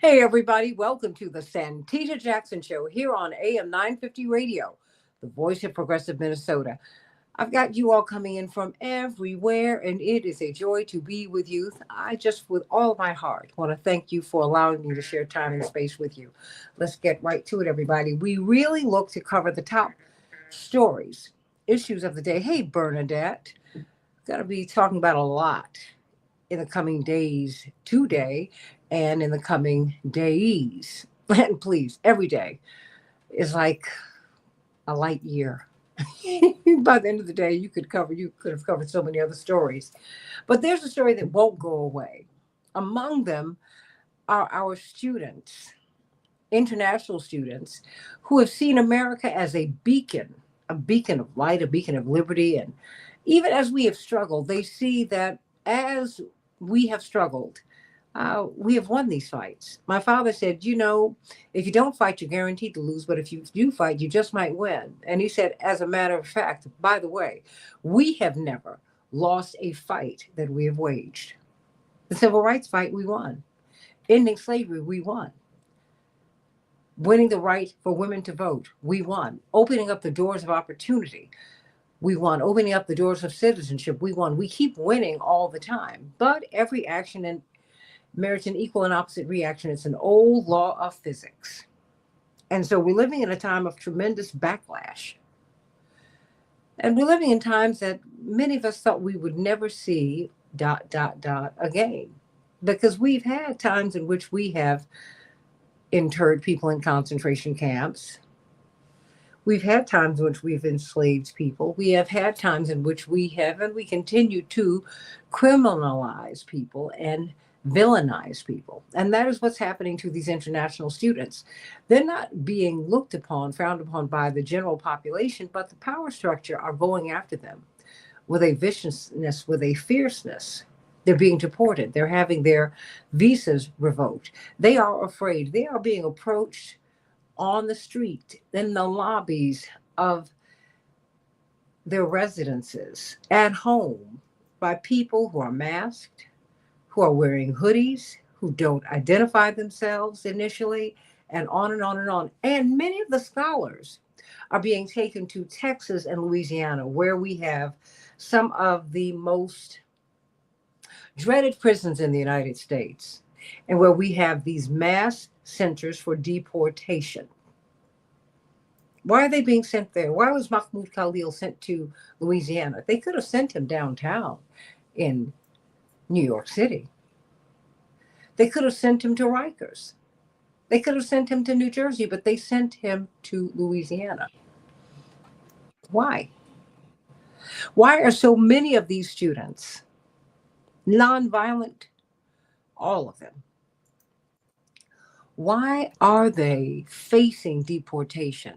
Hey, everybody, welcome to the Santita Jackson Show here on AM 950 Radio, the voice of progressive Minnesota. I've got you all coming in from everywhere, and it is a joy to be with you. I just, with all of my heart, want to thank you for allowing me to share time and space with you. Let's get right to it, everybody. We really look to cover the top stories, issues of the day. Hey, Bernadette, got to be talking about a lot in the coming days today and in the coming days. And please, every day is like a light year. By the end of the day, you could have covered so many other stories. But there's a story that won't go away. Among them are our students, international students, who have seen America as a beacon of light, a beacon of liberty. And even as we have struggled, they see that as we have struggled, we have won these fights. My father said, if you don't fight, you're guaranteed to lose. But if you do fight, you just might win. And he said, as a matter of fact, by the way, we have never lost a fight that we have waged. The civil rights fight, we won. Ending slavery, we won. Winning the right for women to vote, we won. Opening up the doors of opportunity, we won. Opening up the doors of citizenship, we won. We keep winning all the time. But every action merits an equal and opposite reaction. It's an old law of physics. And so we're living in a time of tremendous backlash. And we're living in times that many of us thought we would never see ... again. Because we've had times in which we have interred people in concentration camps. We've had times in which we've enslaved people. We have had times in which we have, and we continue to criminalize people and villainize people. And that is what's happening to these international students. They're not being looked upon, frowned upon by the general population, but the power structure are going after them with a viciousness, with a fierceness. They're being deported. They're having their visas revoked. They are afraid. They are being approached on the street, in the lobbies of their residences, at home, by people who are masked, who are wearing hoodies, who don't identify themselves initially, and on and on and on. And many of the scholars are being taken to Texas and Louisiana, where we have some of the most dreaded prisons in the United States, and where we have these mass centers for deportation. Why are they being sent there? Why was Mahmoud Khalil sent to Louisiana? They could have sent him downtown in New York City. They could have sent him to Rikers. They could have sent him to New Jersey, but they sent him to Louisiana. Why? Why are so many of these students nonviolent? All of them. Why are they facing deportation?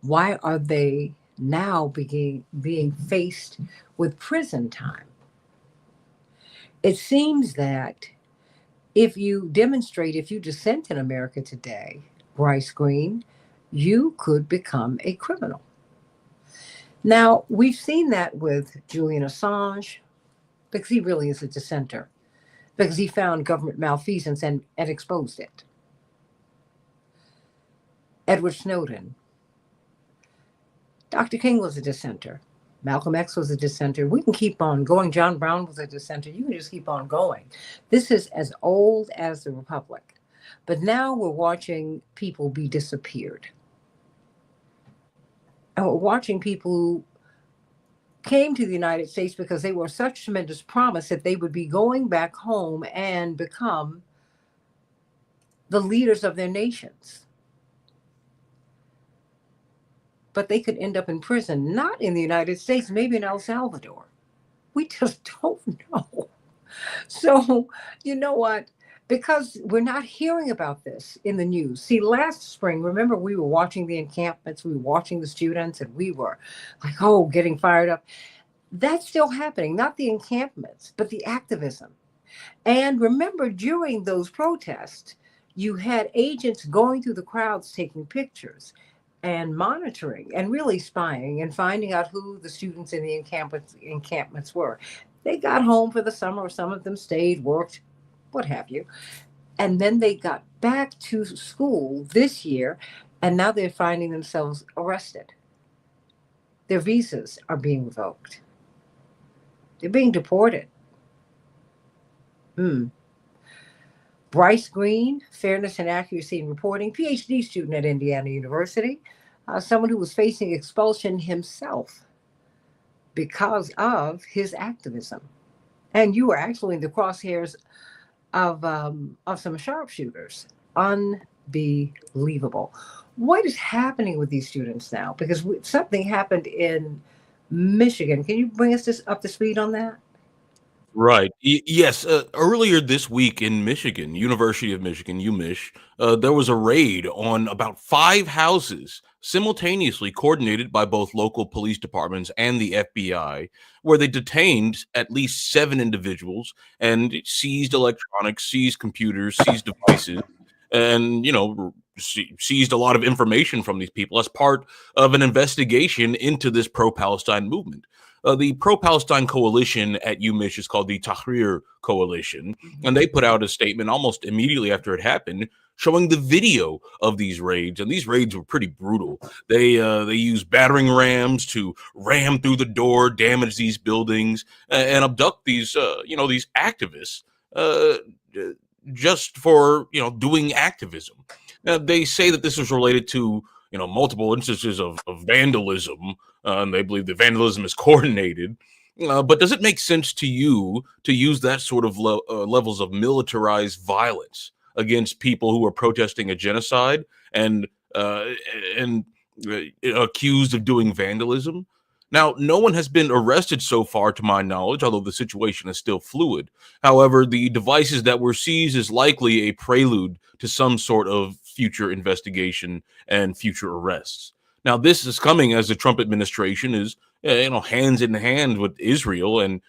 Why are they now being faced with prison time? It seems that if you demonstrate, if you dissent in America today, Bryce Green, you could become a criminal. Now, we've seen that with Julian Assange, because he really is a dissenter, because he found government malfeasance and exposed it. Edward Snowden. Dr. King was a dissenter. Malcolm X was a dissenter. We can keep on going. John Brown was a dissenter. You can just keep on going. This is as old as the Republic. But now we're watching people be disappeared. And we're watching people who came to the United States because they were such tremendous promise that they would be going back home and become the leaders of their nations. But they could end up in prison, not in the United States, maybe in El Salvador. We just don't know. So, you know what? Because we're not hearing about this in the news. See, last spring, remember, we were watching the encampments, we were watching the students, and we were like, oh, getting fired up. That's still happening, not the encampments, but the activism. And remember, during those protests, you had agents going through the crowds taking pictures and monitoring and really spying and finding out who the students in the encampments were. They got home for the summer, or some of them stayed, worked, what have you. And then they got back to school this year, and now they're finding themselves arrested. Their visas are being revoked. They're being deported. Hmm. Bryce Green, Fairness and Accuracy in Reporting, PhD student at Indiana University, someone who was facing expulsion himself because of his activism. And you were actually in the crosshairs of some sharpshooters. Unbelievable. What is happening with these students now? Because something happened in Michigan. Can you bring us up to speed on that? Right. Yes. Earlier this week in Michigan, University of Michigan, UMich, there was a raid on about 5 houses simultaneously coordinated by both local police departments and the FBI, where they detained at least 7 individuals and seized electronics, seized computers, seized devices, and, seized a lot of information from these people as part of an investigation into this pro-Palestine movement. The pro-Palestine coalition at UMich is called the Tahrir Coalition, and they put out a statement almost immediately after it happened, showing the video of these raids, and these raids were pretty brutal. They used battering rams to ram through the door, damage these buildings, and abduct these activists. Uh, just for doing activism. They say that this was related to multiple instances of vandalism, and they believe the vandalism is coordinated. But does it make sense to you to use that sort of levels of militarized violence against people who are protesting a genocide and uh, and accused of doing vandalism? Now, no one has been arrested so far, to my knowledge, although the situation is still fluid. However, the devices that were seized is likely a prelude to some sort of future investigation and future arrests. Now, this is coming as the Trump administration is, hands in hand with Israel and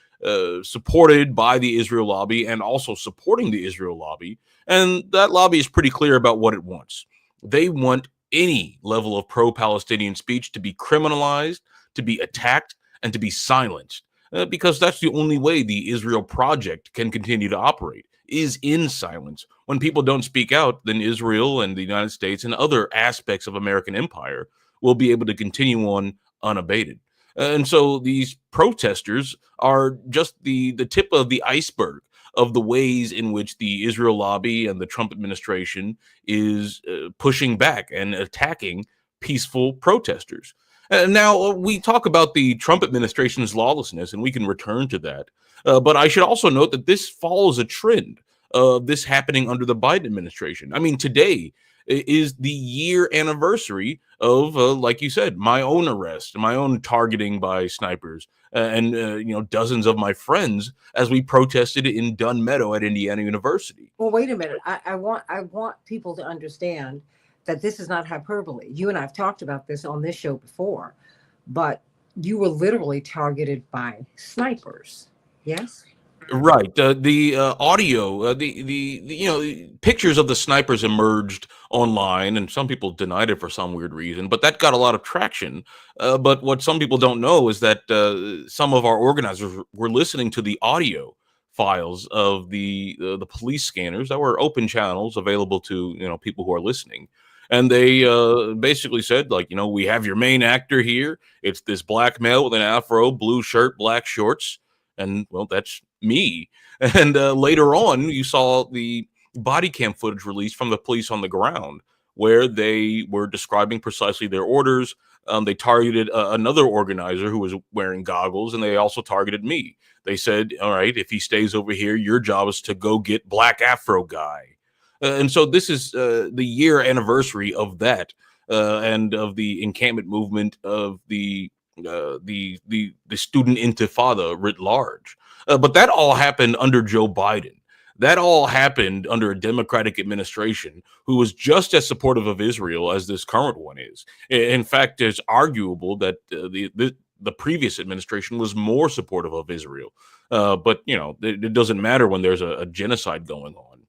supported by the Israel lobby and also supporting the Israel lobby. And that lobby is pretty clear about what it wants. They want any level of pro-Palestinian speech to be criminalized, to be attacked, and to be silenced, because that's the only way the Israel project can continue to operate, is in silence. When people don't speak out, then Israel and the United States and other aspects of American empire will be able to continue on unabated. And so these protesters are just the tip of the iceberg of the ways in which the Israel lobby and the Trump administration is pushing back and attacking peaceful protesters. And now we talk about the Trump administration's lawlessness, and we can return to that. But I should also note that this follows a trend of this happening under the Biden administration. I mean, today is the year anniversary of, like you said, my own arrest, my own targeting by snipers, and dozens of my friends as we protested in Dunn Meadow at Indiana University. Well, wait a minute. I want people to understand that this is not hyperbole. You and I have talked about this on this show before, but you were literally targeted by snipers. Yes. Right. The audio, the pictures of the snipers emerged online, and some people denied it for some weird reason. But that got a lot of traction. But what some people don't know is that some of our organizers were listening to the audio files of the police scanners that were open channels available to people who are listening. And they basically said, like, we have your main actor here. It's this black male with an afro, blue shirt, black shorts, and well, that's me. And later on, you saw the body cam footage released from the police on the ground where they were describing precisely their orders. They targeted another organizer who was wearing goggles, and they also targeted me. They said, all right, if he stays over here, your job is to go get black afro guy. And so this is the year anniversary of that, and of the encampment movement of the student intifada writ large. But that all happened under Joe Biden. That all happened under a Democratic administration who was just as supportive of Israel as this current one is. In fact, it's arguable that the previous administration was more supportive of Israel. But it doesn't matter when there's a genocide going on.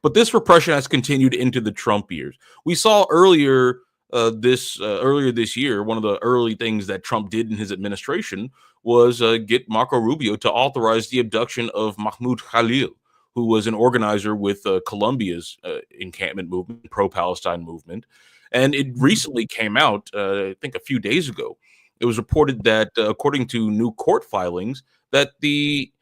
But this repression has continued into the Trump years. We saw earlier this year, one of the early things that Trump did in his administration was get Marco Rubio to authorize the abduction of Mahmoud Khalil, who was an organizer with Colombia's encampment movement, pro-Palestine movement. And it recently came out, I think a few days ago. It was reported that, according to new court filings, that the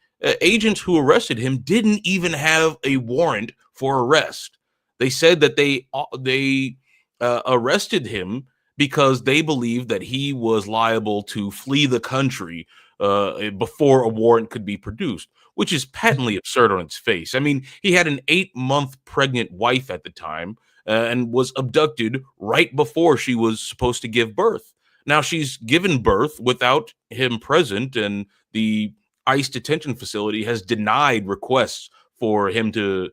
agents who arrested him didn't even have a warrant for arrest. They said that they arrested him because they believed that he was liable to flee the country before a warrant could be produced, which is patently absurd on its face. I mean, he had an 8-month pregnant wife at the time and was abducted right before she was supposed to give birth. Now she's given birth without him present, and the ICE detention facility has denied requests for him to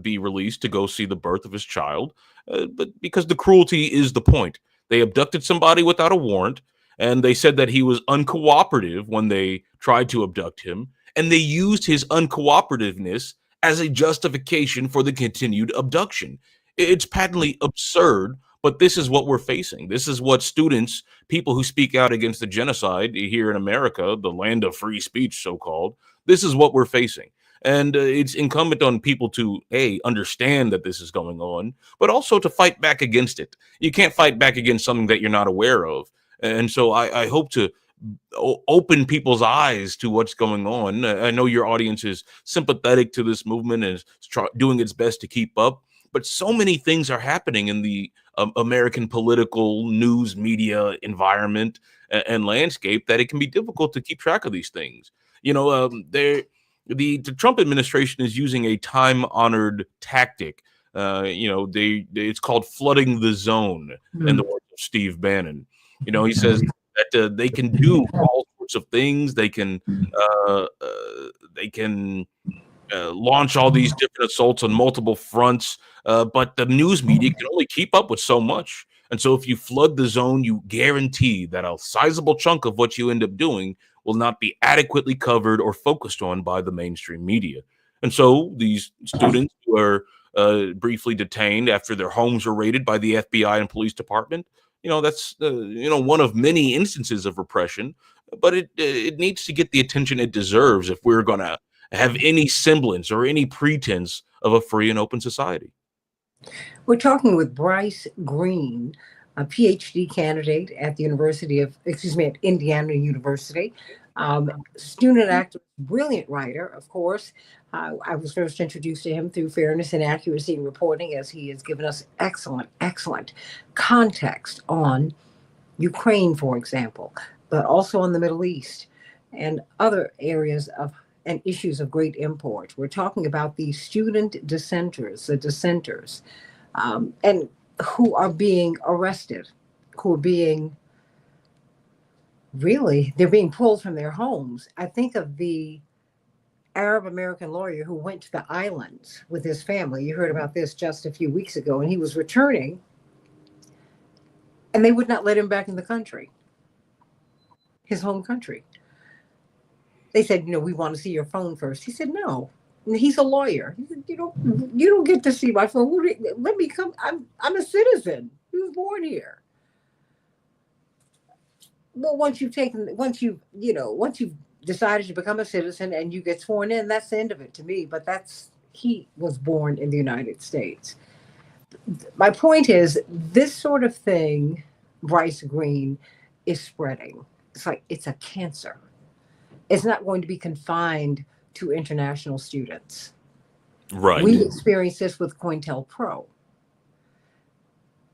be released to go see the birth of his child. But because the cruelty is the point, they abducted somebody without a warrant, and they said that he was uncooperative when they tried to abduct him, and they used his uncooperativeness as a justification for the continued abduction. It's patently absurd, but this is what we're facing. This is what students, people who speak out against the genocide here in America, the land of free speech, so called, this is what we're facing. And it's incumbent on people to, A, understand that this is going on, but also to fight back against it. You can't fight back against something that you're not aware of. And so I hope to open people's eyes to what's going on. I know your audience is sympathetic to this movement and is doing its best to keep up, but so many things are happening in the American political news media environment and landscape that it can be difficult to keep track of these things. You know, the Trump administration is using a time-honored tactic. It's called flooding the zone, in the words of Steve Bannon. You know, he says that they can do all sorts of things. They can launch all these different assaults on multiple fronts, but the news media can only keep up with so much. And so if you flood the zone, you guarantee that a sizable chunk of what you end up doing will not be adequately covered or focused on by the mainstream media. And so these students who are briefly detained after their homes were raided by the FBI and police department, that's one of many instances of repression, but it needs to get the attention it deserves if we're going to have any semblance or any pretense of a free and open society. We're talking with Bryce Green, a PhD candidate at at Indiana University. Student activist, brilliant writer, of course. I was first introduced to him through Fairness and Accuracy in Reporting, as he has given us excellent context on Ukraine, for example, but also on the Middle East and other areas and issues of great import. We're talking about the student dissenters, the dissenters, and who are being arrested, who are being they're being pulled from their homes. I think of the Arab American lawyer who went to the islands with his family. You heard about this just a few weeks ago, and he was returning, and they would not let him back in the country, his home country. They said, we want to see your phone first. He said, no. And he's a lawyer. He said, you don't get to see my phone. Let me come. I'm a citizen. He was born here. Well, once you've decided to become a citizen and you get sworn in, that's the end of it to me. But he was born in the United States. My point is, this sort of thing, Bryce Green, is spreading. It's like it's a cancer. It's not going to be confined to international students. Right. We experienced this with COINTELPRO.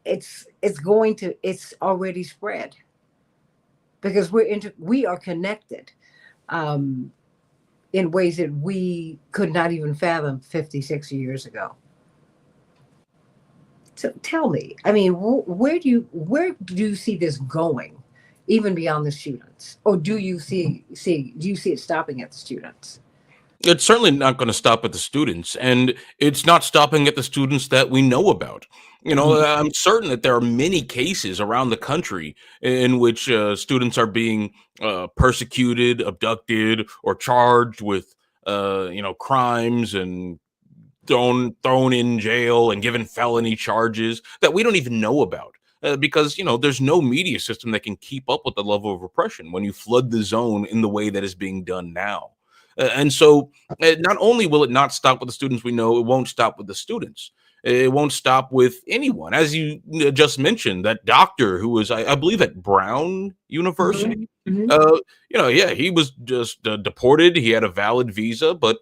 It's already spread because we are connected in ways that we could not even fathom 50, 60 years ago. So tell me, I mean, where do you see this going, even beyond the students, or do you see it stopping at the students? It's certainly not going to stop at the students, and it's not stopping at the students that we know about. I'm certain that there are many cases around the country in which students are being persecuted, abducted, or charged with, crimes and thrown in jail and given felony charges that we don't even know about. Because there's no media system that can keep up with the level of repression when you flood the zone in the way that is being done now. And so not only will it not stop with the students we know, it won't stop with the students. It won't stop with anyone. As you just mentioned, that doctor who was, I believe, at Brown Mhm, University. mhm. Uh, yeah, he was just deported. He had a valid visa, but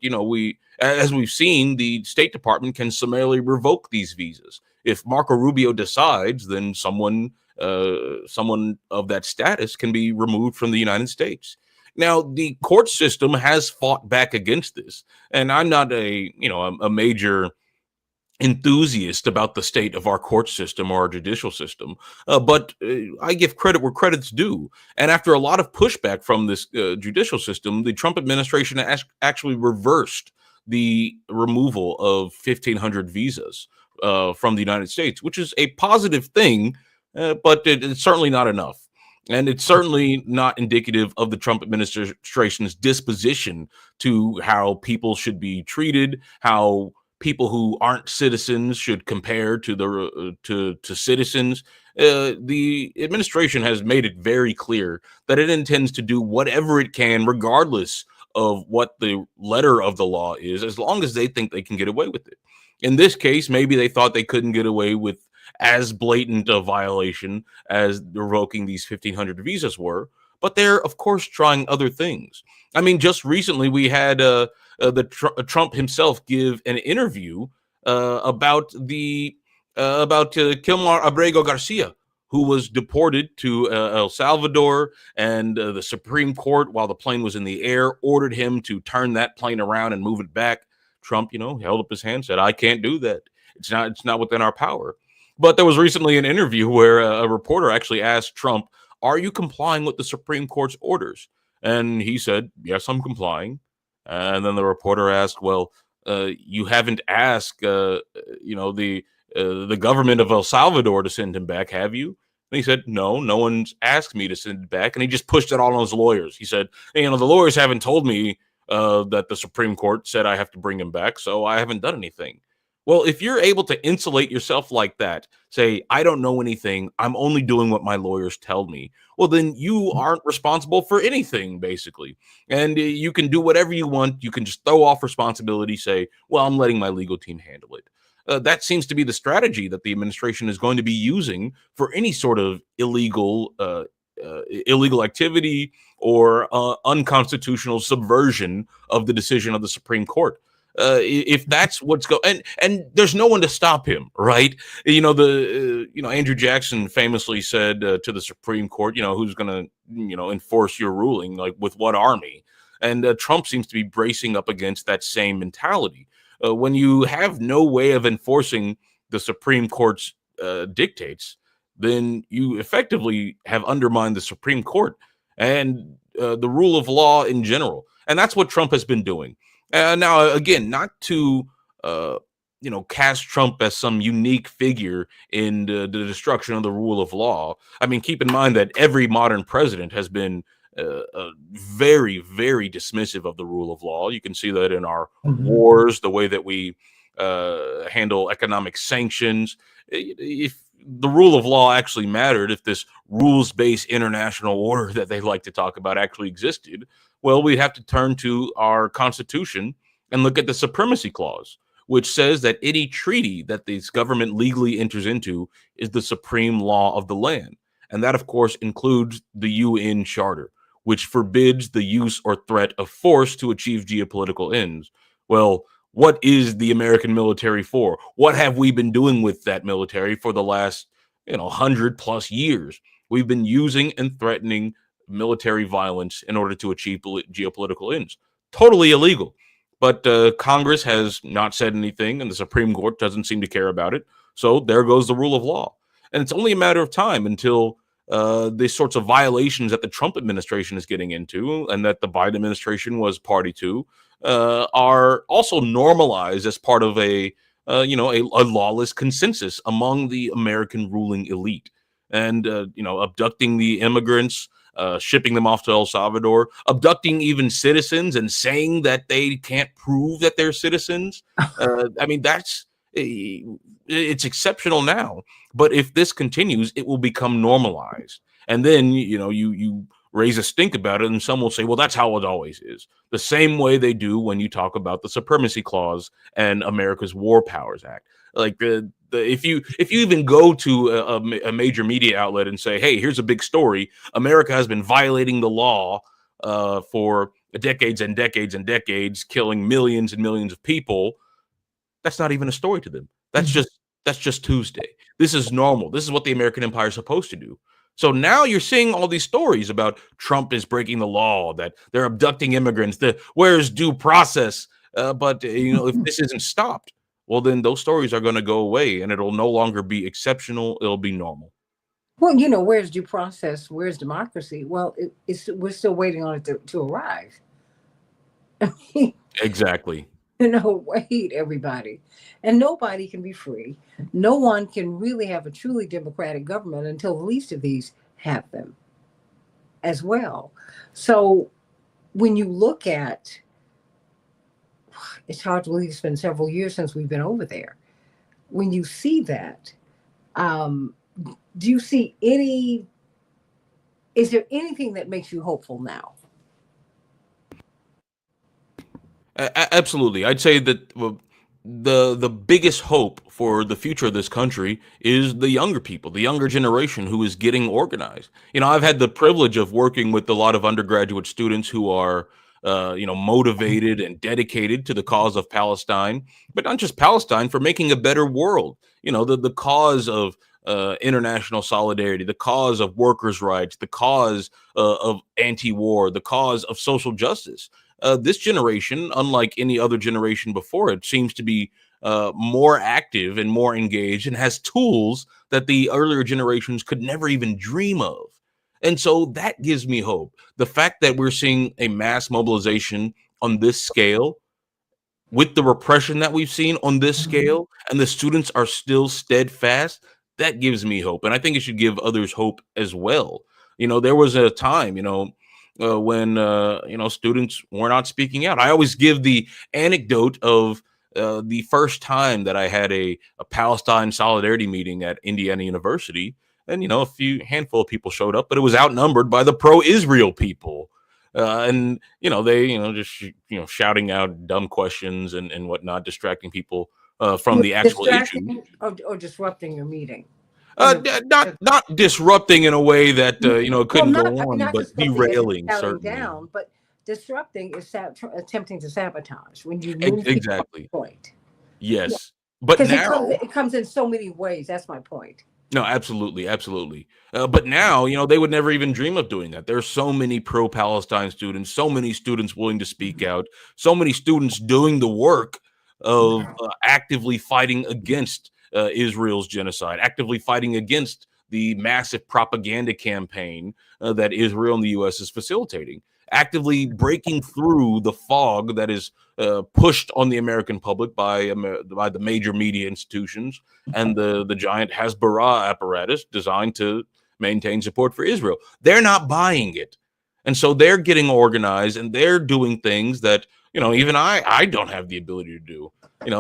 as we've seen, the State Department can summarily revoke these visas. If Marco Rubio decides, then someone of that status can be removed from the United States. Now, the court system has fought back against this, and I'm not a major enthusiast about the state of our court system or our judicial system, but I give credit where credit's due. And after a lot of pushback from this judicial system, the Trump administration actually reversed the removal of 1,500 visas from the United States, which is a positive thing, but it's certainly not enough. And it's certainly not indicative of the Trump administration's disposition to how people should be treated, how people who aren't citizens should compare to to citizens. The administration has made it very clear that it intends to do whatever it can, regardless of what the letter of the law is, as long as they think they can get away with it. In this case, maybe they thought they couldn't get away with as blatant a violation as revoking these 1,500 visas were, but they're of course trying other things. I mean, just recently we had Trump himself give an interview about Kilmar Abrego Garcia, who was deported to El Salvador, and the Supreme Court, while the plane was in the air, ordered him to turn that plane around and move it back. Trump, held up his hand, said, "I can't do that. It's not within our power." But there was recently an interview where a reporter actually asked Trump, "Are you complying with the Supreme Court's orders?" And he said, "Yes, I'm complying." And then the reporter asked, "Well, you haven't asked, the government of El Salvador to send him back, have you?" And he said, "No, no one's asked me to send it back." And he just pushed it all on his lawyers. He said, "Hey, the lawyers haven't told me that the Supreme Court said I have to bring him back, so I haven't done anything." Well, if you're able to insulate yourself like that, say, "I don't know anything, I'm only doing what my lawyers tell me," well, then you aren't responsible for anything, basically. And you can do whatever you want. You can just throw off responsibility, say, "Well, I'm letting my legal team handle it." That seems to be the strategy that the administration is going to be using for any sort of illegal activity or unconstitutional subversion of the decision of the Supreme Court. If that's what's going, and there's no one to stop him, right? Andrew Jackson famously said to the Supreme Court, "Who's going to enforce your ruling? Like, with what army?" And Trump seems to be bracing up against that same mentality. When you have no way of enforcing the Supreme Court's dictates, then you effectively have undermined the Supreme Court and the rule of law in general. And that's what Trump has been doing. Now, again, not to cast Trump as some unique figure in the destruction of the rule of law. I mean, keep in mind that every modern president has been very, very dismissive of the rule of law. You can see that in our Mhm. wars, the way that we handle economic sanctions. If the rule of law actually mattered, if this rules-based international order that they like to talk about actually existed, well, we'd have to turn to our Constitution and look at the Supremacy Clause, which says that any treaty that this government legally enters into is the supreme law of the land. And that, of course, includes the UN Charter, which forbids the use or threat of force to achieve geopolitical ends. Well, what is the American military for? What have we been doing with that military for the last, 100+ years? We've been using and threatening military violence in order to achieve geopolitical ends. Totally illegal. But Congress has not said anything, and the Supreme Court doesn't seem to care about it. So there goes the rule of law. And it's only a matter of time until the sorts of violations that the Trump administration is getting into and that the Biden administration was party to are also normalized as part of a lawless consensus among the American ruling elite. And abducting the immigrants, shipping them off to El Salvador, abducting even citizens and saying that they can't prove that they're citizens. I mean, it's exceptional now, but if this continues, it will become normalized. And then, you raise a stink about it, and some will say, well, that's how it always is. The same way they do when you talk about the Supremacy Clause and America's War Powers Act. Like if you even go to a major media outlet and say, hey, here's a big story, America has been violating the law for decades and decades and decades, killing millions and millions of people. That's not even a story to them. That's just Tuesday. This is normal. This is what the American empire is supposed to do. So now you're seeing all these stories about Trump is breaking the law, that they're abducting immigrants, where's due process? But if this isn't stopped, well, then those stories are going to go away, and it'll no longer be exceptional. It'll be normal. Well, where's due process? Where's democracy? Well, we're still waiting on it to arrive. Exactly. Wait, everybody. And nobody can be free. No one can really have a truly democratic government until the least of these have them as well. So when you look at, it's hard to believe it's been several years since we've been over there. When you see that, um, do you see is there anything that makes you hopeful now? Absolutely. I'd say that the biggest hope for the future of this country is the younger people, the younger generation who is getting organized. I've had the privilege of working with a lot of undergraduate students who are motivated and dedicated to the cause of Palestine, but not just Palestine, for making a better world. The cause of international solidarity, the cause of workers' rights, the cause of anti-war, the cause of social justice. This generation, unlike any other generation before it, seems to be more active and more engaged and has tools that the earlier generations could never even dream of. And so that gives me hope. The fact that we're seeing a mass mobilization on this scale, with the repression that we've seen on this scale, and the students are still steadfast, that gives me hope. And I think it should give others hope as well. There was a time, when students were not speaking out. I always give the anecdote of the first time that I had a Palestine solidarity meeting at Indiana University, and a few handful of people showed up, but it was outnumbered by the pro-Israel people. And they just shouting out dumb questions and whatnot, distracting people from the actual issue. Distracting or disrupting your meeting? Not disrupting in a way that it Well, couldn't go on, not but disrupting as in derailing, shouting certainly. down, but disrupting is attempting to sabotage when you move people off Exactly. the point. Yeah, Yes. But because now, it comes in so many ways. That's my point. no, absolutely, absolutely. But now, they would never even dream of doing that. There are so many pro-Palestine students, so many students willing to speak out, so many students doing the work of actively fighting against Israel's genocide, actively fighting against the massive propaganda campaign that Israel and the U.S. is facilitating, actively breaking through the fog that is pushed on the American public by the major media institutions and the giant Hasbara apparatus designed to maintain support for Israel. They're not buying it. And so they're getting organized and they're doing things that, even I don't have the ability to do.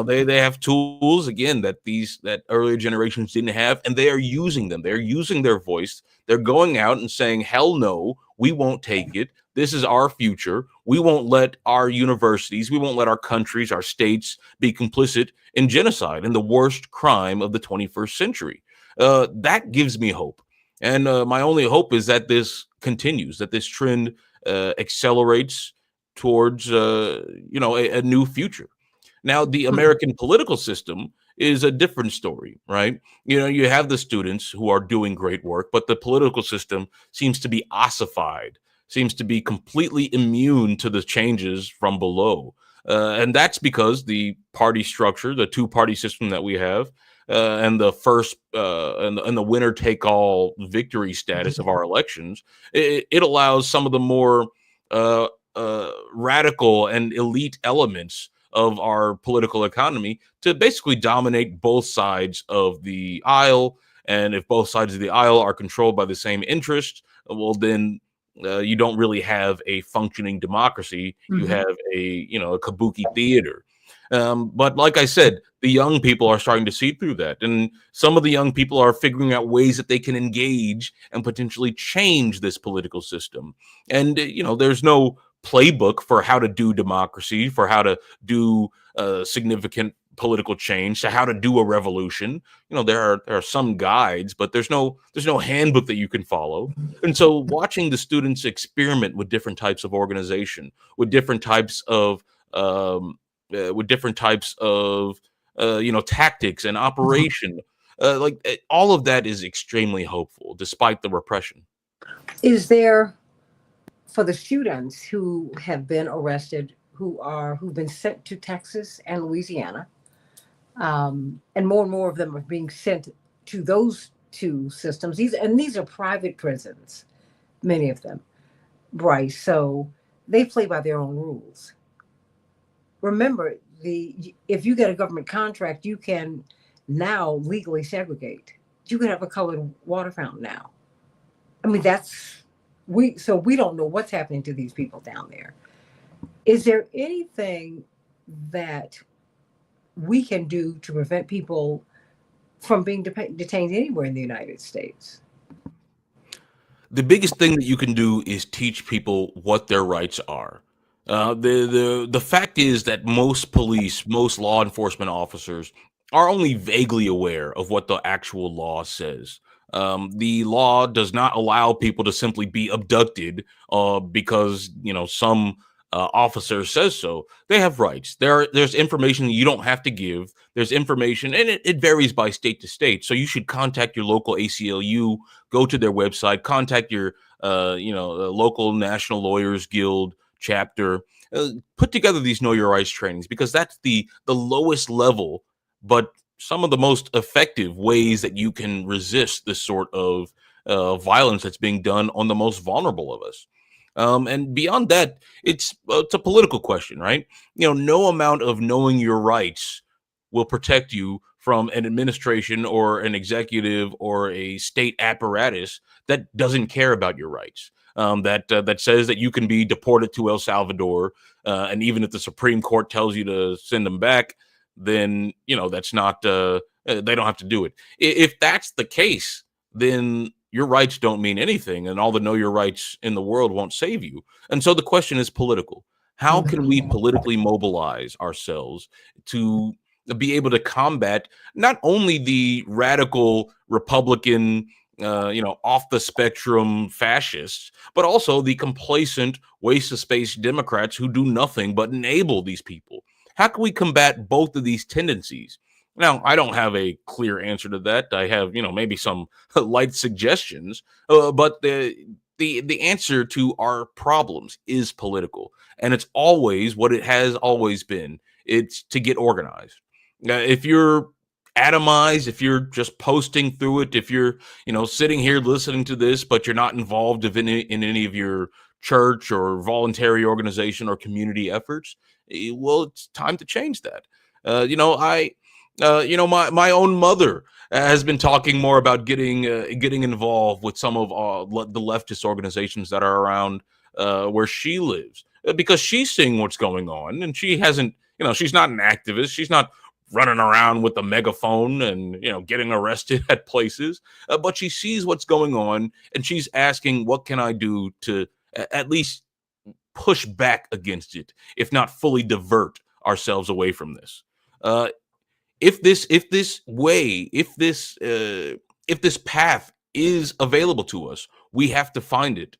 They have tools again that earlier generations didn't have, and they are using them. They're using their voice. They're going out and saying, hell no, we won't take it. This is our future. We won't let our universities, we won't let our countries, our states be complicit in genocide and the worst crime of the 21st century. That gives me hope. And my only hope is that this continues, that this trend accelerates towards, a new future. Now, the American political system is a different story, right? You have the students who are doing great work, but the political system seems to be ossified, seems to be completely immune to the changes from below. And that's because the party structure, the two-party system that we have, and the first and the winner take all victory status of our elections, it allows some of the more radical and elite elements of our political economy to basically dominate both sides of the aisle. And if both sides of the aisle are controlled by the same interest, well, then you don't really have a functioning democracy. You have a kabuki theater. But like I said, the young people are starting to see through that. And some of the young people are figuring out ways that they can engage and potentially change this political system. And, there's no playbook for how to do democracy, for how to do significant political change, to how to do a revolution. There are some guides, but there's no handbook that you can follow. And so watching the students experiment with different types of organization, with different types of um, tactics and operation, all of that is extremely hopeful despite the repression. Is there, for the students who have been arrested, who've been sent to Texas and Louisiana, and more of them are being sent to those two systems. These are private prisons, many of them, Bryce. So they play by their own rules. Remember, if you get a government contract, you can now legally segregate. You can have a colored water fountain now. I mean, we don't know what's happening to these people down there. Is there anything that we can do to prevent people from being detained anywhere in the United States? The biggest thing that you can do is teach people what their rights are. The fact is that most police, most law enforcement officers are only vaguely aware of what the actual law says. The law does not allow people to simply be abducted because some officer says so. They have rights. There's information that you don't have to give. There's information, and it varies by state to state. So you should contact your local ACLU, go to their website, contact your local National Lawyers Guild chapter, put together these know your rights trainings, because that's the lowest level, but some of the most effective ways that you can resist this sort of violence that's being done on the most vulnerable of us. And beyond that, it's a political question, right? No amount of knowing your rights will protect you from an administration or an executive or a state apparatus that doesn't care about your rights. That says that you can be deported to El Salvador, and even if the Supreme Court tells you to send them back, then that's not. They don't have to do it. If that's the case, then your rights don't mean anything, and all the know your rights in the world won't save you. And so the question is political. How can we politically mobilize ourselves to be able to combat not only the radical Republican, off the spectrum fascists, but also the complacent, waste of space Democrats who do nothing but enable these people? How can we combat both of these tendencies? Now, I don't have a clear answer to that. I have, maybe some light suggestions, but the answer to our problems is political, and it's always what it has always been. It's to get organized. If you're atomized, if you're just posting through it, if you're sitting here listening to this, but you're not involved in any of your church or voluntary organization or community efforts, well, it's time to change that. My own mother has been talking more about getting involved with some of the leftist organizations that are around where she lives, because she's seeing what's going on, and she hasn't. She's not an activist. She's not running around with a megaphone and getting arrested at places, but she sees what's going on, and she's asking, "What can I do to at least push back against it, if not fully divert ourselves away from this?" If this path is available to us, we have to find it.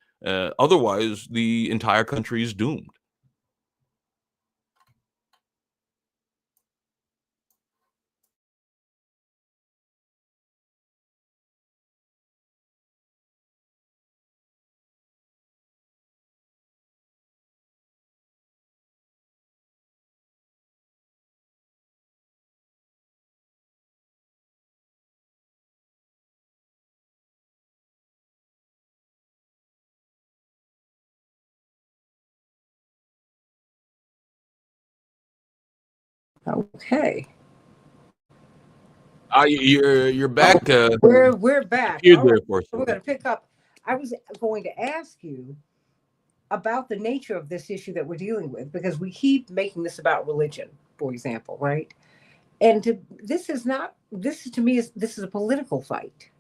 Otherwise, the entire country is doomed. Okay. You're back. We're back. Here All there right. for a So we're second. going to pick up. I was going to ask you about the nature of this issue that we're dealing with, because we keep making this about religion. for example, right? And this is not, this is to me, this is a political fight.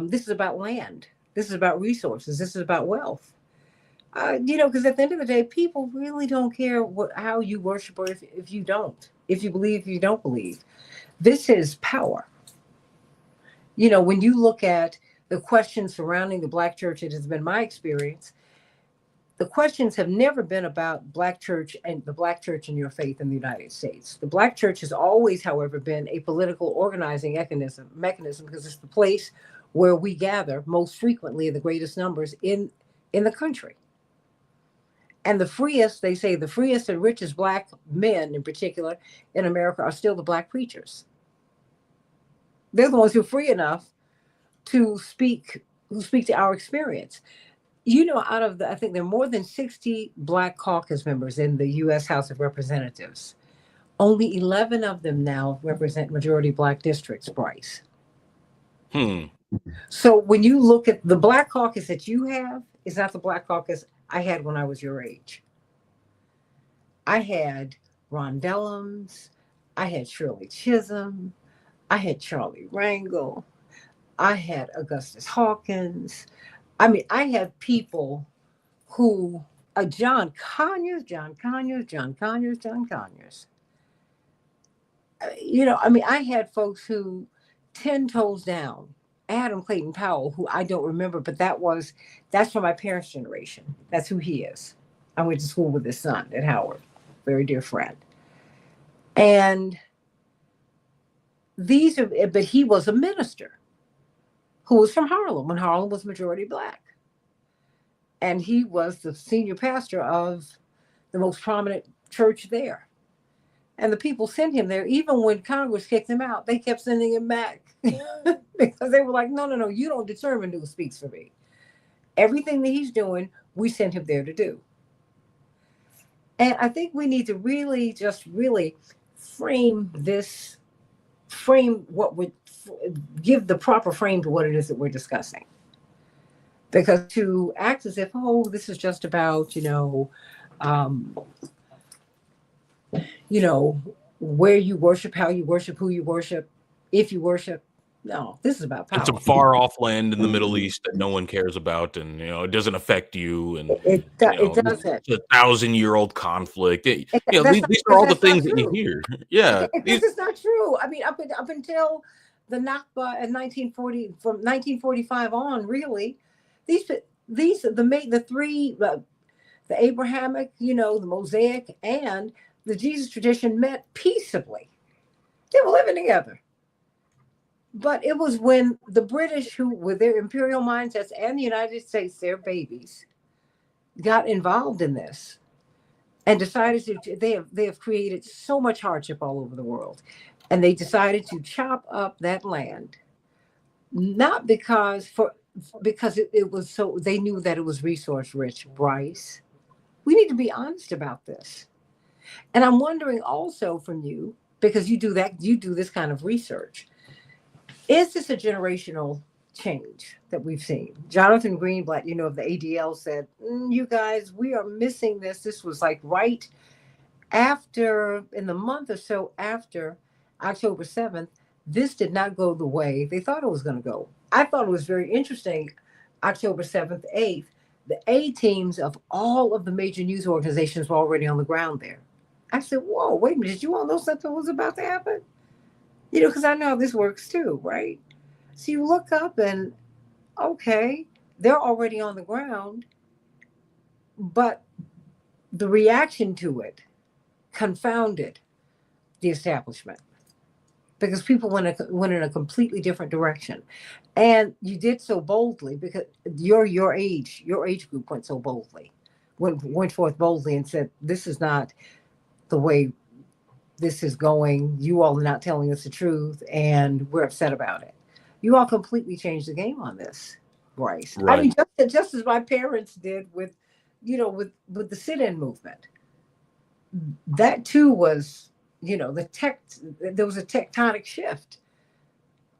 This is about land. This is about resources. This is about wealth. Because at the end of the day, people really don't care how you worship or if you don't, if you believe, if you don't believe. This is power. When you look at the questions surrounding the Black church, it has been my experience. The questions have never been about Black church and the Black church and your faith in the United States. The Black church has always, however, been a political organizing mechanism because it's the place where we gather most frequently in the greatest numbers in the country. And the freest, they say, the freest and richest Black men in particular in America are still the Black preachers. They're the ones who are free enough to speak, who speak to our experience. Out of I think there are more than 60 Black caucus members in the U.S. House of Representatives. Only 11 of them now represent majority Black districts, Bryce. So when you look at the Black caucus that you have, is not the Black caucus I had when I was your age. I had Ron Dellums, I had Shirley Chisholm, I had Charlie Rangel, I had Augustus Hawkins. I mean, I had people who, John Conyers. I had folks who 10 toes down. Adam Clayton Powell, who I don't remember, but that's from my parents' generation. That's who he is. I went to school with his son at Howard, very dear friend. And but he was a minister who was from Harlem when Harlem was majority Black. And he was the senior pastor of the most prominent church there. And the people sent him there. Even when Congress kicked him out, they kept sending him back because they were like, no, you don't determine who speaks for me. Everything that he's doing, we sent him there to do. And I think we need to really give the proper frame to what it is that we're discussing. Because to act as if, this is just about, where you worship, how you worship, who you worship, if you worship. No, this is about power. It's a far off land in the Middle East that no one cares about, and it doesn't affect you. And it doesn't. It's a 1,000-year-old conflict. These are all the things that you hear. Yeah, this is not true. I mean, up until the Nakba in 1940, from 1945 on, really, the three, the Abrahamic, the Mosaic, and the Jesus tradition met peaceably. They were living together. But it was when the British, who with their imperial mindsets, and the United States, their babies, got involved in this and decided they have created so much hardship all over the world. And they decided to chop up that land, not because it was so, they knew that it was resource rich, Bryce. We need to be honest about this. And I'm wondering also from you, because you do this kind of research, is this a generational change that we've seen? Jonathan Greenblatt, of the ADL said, you guys, we are missing this. This was like right after, in the month or so after October 7th, this did not go the way they thought it was going to go. I thought it was very interesting, October 7th, 8th, the A teams of all of the major news organizations were already on the ground there. I said, whoa, wait a minute, did you all know something was about to happen? Because I know how this works too, right? So you look up and, okay, they're already on the ground, but the reaction to it confounded the establishment because people went in a completely different direction. And you did so boldly because your age group went so boldly, went forth boldly and said, this is not the way this is going. You all are not telling us the truth, and we're upset about it. You all completely changed the game on this, Bryce. Right. I mean, just as my parents did with the sit-in movement. That too was, there was a tectonic shift.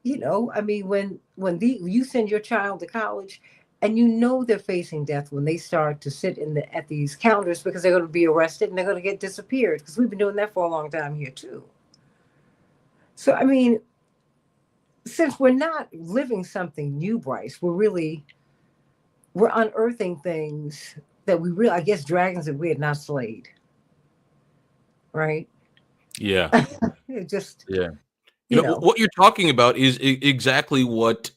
I mean, when you send your child to college And you know they're facing death when they start to sit at these counters because they're going to be arrested and they're going to get disappeared because we've been doing that for a long time here too. So I mean, since we're not living something new, Bryce, we're unearthing things that we really, I guess, dragons that we had not slayed, right? Yeah. It just, Yeah. You you know, know. what you're talking about is exactly what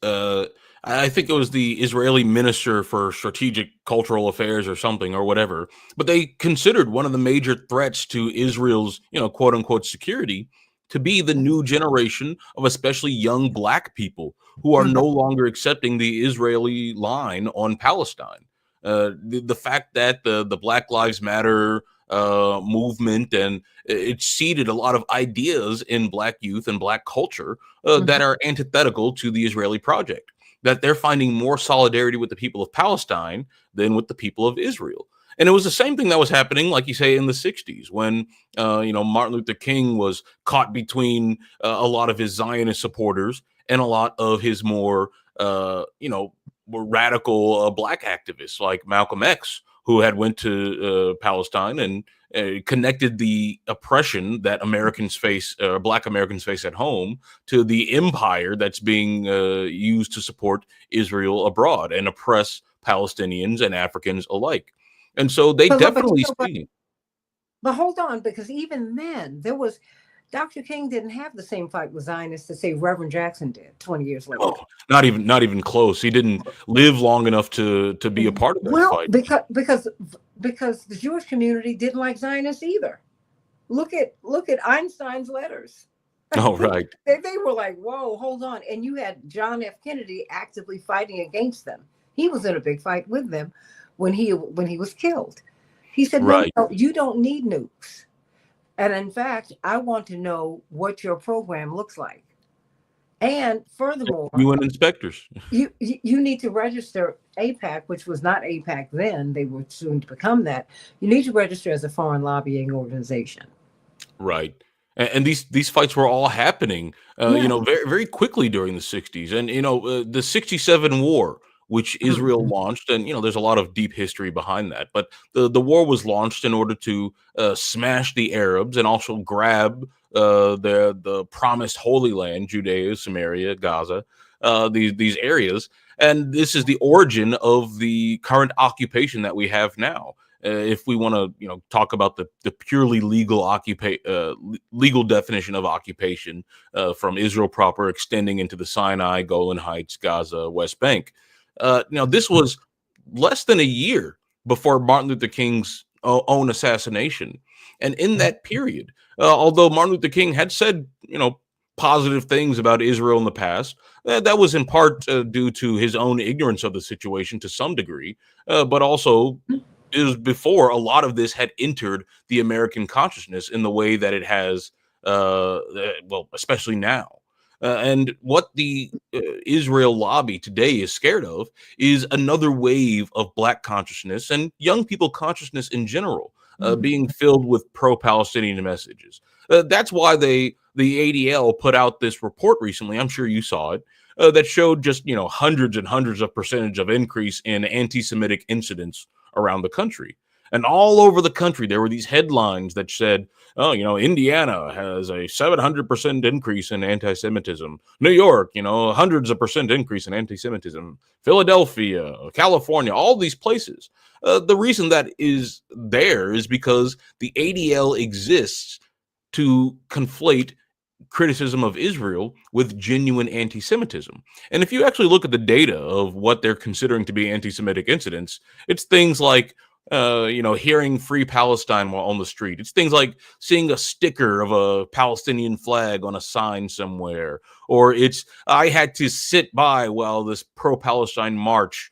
I think it was the Israeli Minister for Strategic Cultural Affairs or something or whatever, but they considered one of the major threats to Israel's, quote unquote security to be the new generation of especially young black people who are Mhm, no longer accepting the Israeli line on Palestine. The fact that the Black Lives Matter movement and it seeded a lot of ideas in black youth and black culture mhm. that are antithetical to the Israeli project. That they're finding more solidarity with the people of Palestine than with the people of Israel. And it was the same thing that was happening, like you say, in the '60s when Martin Luther King was caught between a lot of his Zionist supporters and a lot of his more radical black activists like Malcolm X, who had went to Palestine and connected the oppression that Americans face, Black Americans face at home, to the empire that's being used to support Israel abroad and oppress Palestinians and Africans alike. And so they But, definitely see. but hold on, because even then, there was Dr. King didn't have the same fight with Zionists that say Reverend Jackson did 20 years later. Oh, not even close. He didn't live long enough to be a part of that Well, fight. because the Jewish community didn't like Zionists either. Look at Einstein's letters. Oh, right, They were like, whoa, hold on. And you had John F. Kennedy actively fighting against them. He was in a big fight with them when he was killed. He said, no, right. no, you don't need nukes. And in fact, I want to know what your program looks like. And furthermore, UN inspectors. you need to register APAC, which was not APAC then. They were soon to become that. You need to register as a foreign lobbying organization. Right. And these fights were all happening, Yeah. very very quickly during the '60s, and the '67 war, which Israel Mhm. launched, and there's a lot of deep history behind that, but the war was launched in order to smash the Arabs and also grab the promised Holy Land, Judea, Samaria, Gaza, these areas, and this is the origin of the current occupation that we have now. If we want to talk about the purely legal definition of occupation, from Israel proper extending into the Sinai, Golan Heights, Gaza, West Bank. This was less than a year before Martin Luther King's own assassination, and in that period, although Martin Luther King had said positive things about Israel in the past, that was in part due to his own ignorance of the situation to some degree, but also is before a lot of this had entered the American consciousness in the way that it has, well, especially now. And what the Israel lobby today is scared of is another wave of Black consciousness and young people consciousness in general being filled with pro-Palestinian messages. That's why the ADL put out this report recently. I'm sure you saw it. That showed just hundreds and hundreds of percentage of increase in anti-Semitic incidents around the country. And all over the country, there were these headlines that said, oh, Indiana has a 700% increase in anti Semitism. New York, hundreds of percent increase in anti Semitism. Philadelphia, California, all these places. The reason that is there is because the ADL exists to conflate criticism of Israel with genuine anti Semitism. And if you actually look at the data of what they're considering to be anti Semitic incidents, it's things like, hearing Free Palestine while on the street. It's things like seeing a sticker of a Palestinian flag on a sign somewhere, or it's I had to sit by while this pro Palestine march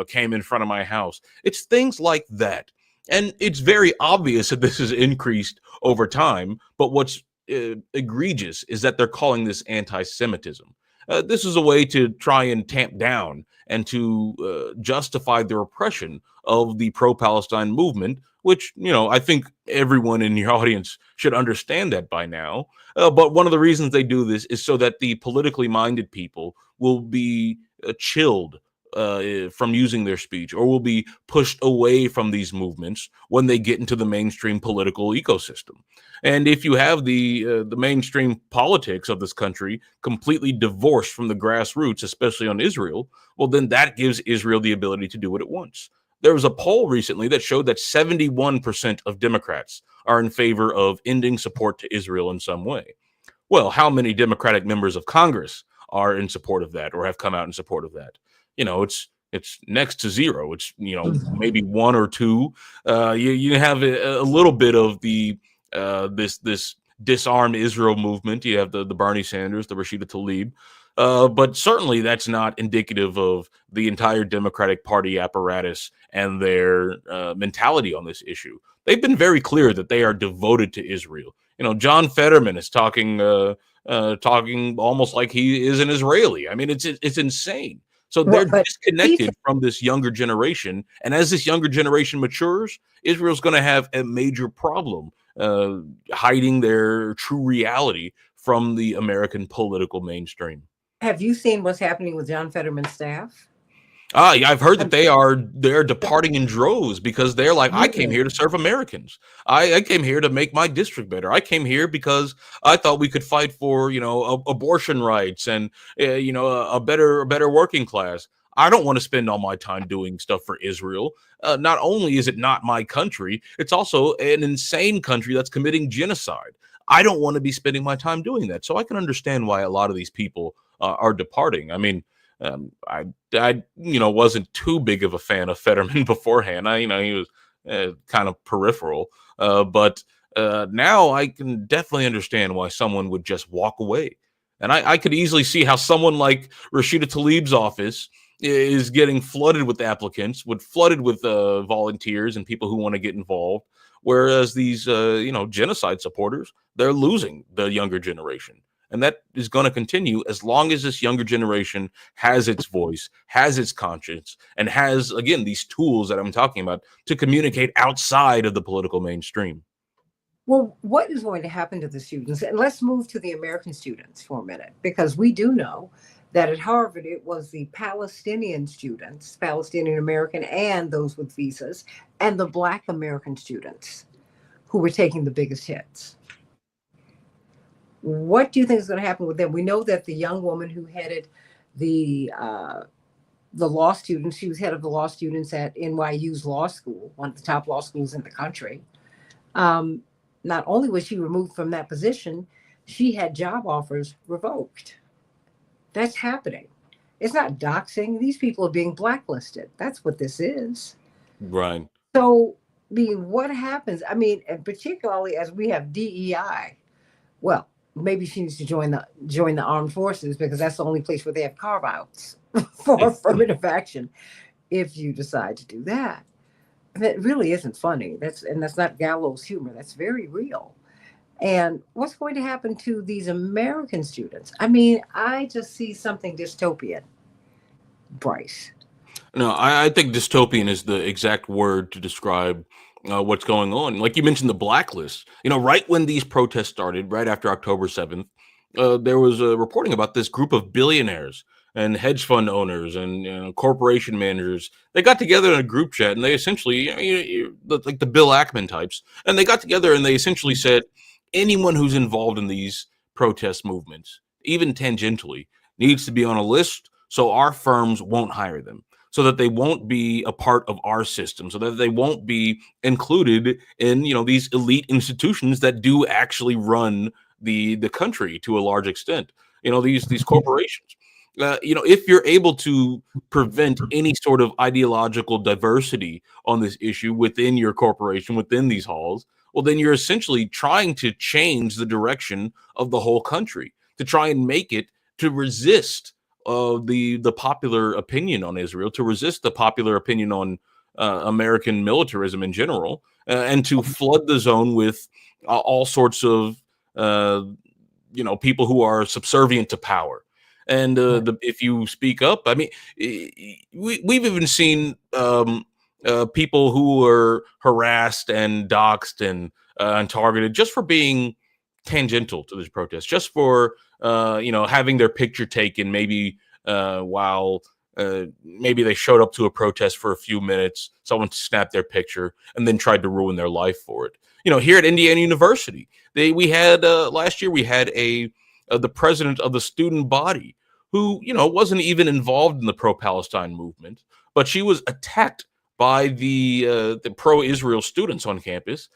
came in front of my house. It's things like that. And it's very obvious that this has increased over time. But what's egregious is that they're calling this anti-Semitism. This is a way to try and tamp down and to justify the repression of the pro-Palestine movement, which I think everyone in your audience should understand that by now. But one of the reasons they do this is so that the politically minded people will be chilled from using their speech, or will be pushed away from these movements when they get into the mainstream political ecosystem. And if you have the mainstream politics of this country completely divorced from the grassroots, especially on Israel, well, then that gives Israel the ability to do what it wants. There was a poll recently that showed that 71% of Democrats are in favor of ending support to Israel in some way. Well, how many Democratic members of Congress are in support of that or have come out in support of that? It's next to zero. It's maybe one or two. You have a little bit of the this disarm Israel movement. You have the Bernie Sanders, the Rashida Tlaib. But certainly that's not indicative of the entire Democratic Party apparatus and their mentality on this issue. They've been very clear that they are devoted to Israel. John Fetterman is talking almost like he is an Israeli. I mean, it's insane. So Well, they're but he disconnected from this younger generation, and as this younger generation matures, Israel's going to have a major problem hiding their true reality from the American political mainstream. Have you seen what's happening with John Fetterman's staff? Yeah, I've heard that I'm they're departing in droves because they're like, I came really here to serve Americans. I came here to make my district better. I came here because I thought we could fight for abortion rights and a better working class. I don't want to spend all my time doing stuff for Israel. Not only is it not my country, it's also an insane country that's committing genocide. I don't want to be spending my time doing that. So I can understand why a lot of these people are departing. I mean, I wasn't too big of a fan of Fetterman beforehand. He was kind of peripheral, but now I can definitely understand why someone would just walk away. And I could easily see how someone like Rashida Tlaib's office is getting flooded with applicants, flooded with volunteers and people who want to get involved. Whereas these, genocide supporters, they're losing the younger generation. And that is going to continue as long as this younger generation has its voice, has its conscience, and has, again, these tools that I'm talking about to communicate outside of the political mainstream. Well, what is going to happen to the students? And let's move to the American students for a minute, because we do know that at Harvard it was the Palestinian students, Palestinian American and those with visas, and the Black American students who were taking the biggest hits. What do you think is going to happen with them? We know that the young woman who headed the uh, the law students, she was head of the law students at NYU's law school, one of the top law schools in the country. Um, Not only was she removed from that position, she had job offers revoked. That's happening. It's not doxing. These people are being blacklisted. That's what this is. Right. So, I mean, what happens? I mean, and particularly as we have DEI. Well, maybe she needs to join the armed forces, because that's the only place where they have carve outs for affirmative action. If you decide to do that, and it really isn't funny. That's not gallows humor. That's very real. And what's going to happen to these American students? I mean, I just see something dystopian, Bryce. No, I think dystopian is the exact word to describe what's going on. Like you mentioned, the blacklist. Right when these protests started, right after October 7th, there was a reporting about this group of billionaires and hedge fund owners and corporation managers. They got together in a group chat and they essentially, like the Bill Ackman types, and they got together and they essentially said anyone who's involved in these protest movements, even tangentially, needs to be on a list so our firms won't hire them, so that they won't be a part of our system, so that they won't be included in these elite institutions that do actually run the country to a large extent. These corporations. If you're able to prevent any sort of ideological diversity on this issue within your corporation, within these halls, well, then you're essentially trying to change the direction of the whole country, to try and make it to resist the popular opinion on Israel, to resist the popular opinion on American militarism in general, and to flood the zone with all sorts of people who are subservient to power. And if you speak up, I mean, we've even seen people who were harassed and doxxed and targeted just for being tangential to this protest, just for having their picture taken, maybe while maybe they showed up to a protest for a few minutes, someone snapped their picture, and then tried to ruin their life for it. Here at Indiana University, we had last year we had the president of the student body who wasn't even involved in the pro-Palestine movement, but she was attacked by the pro-Israel students on campus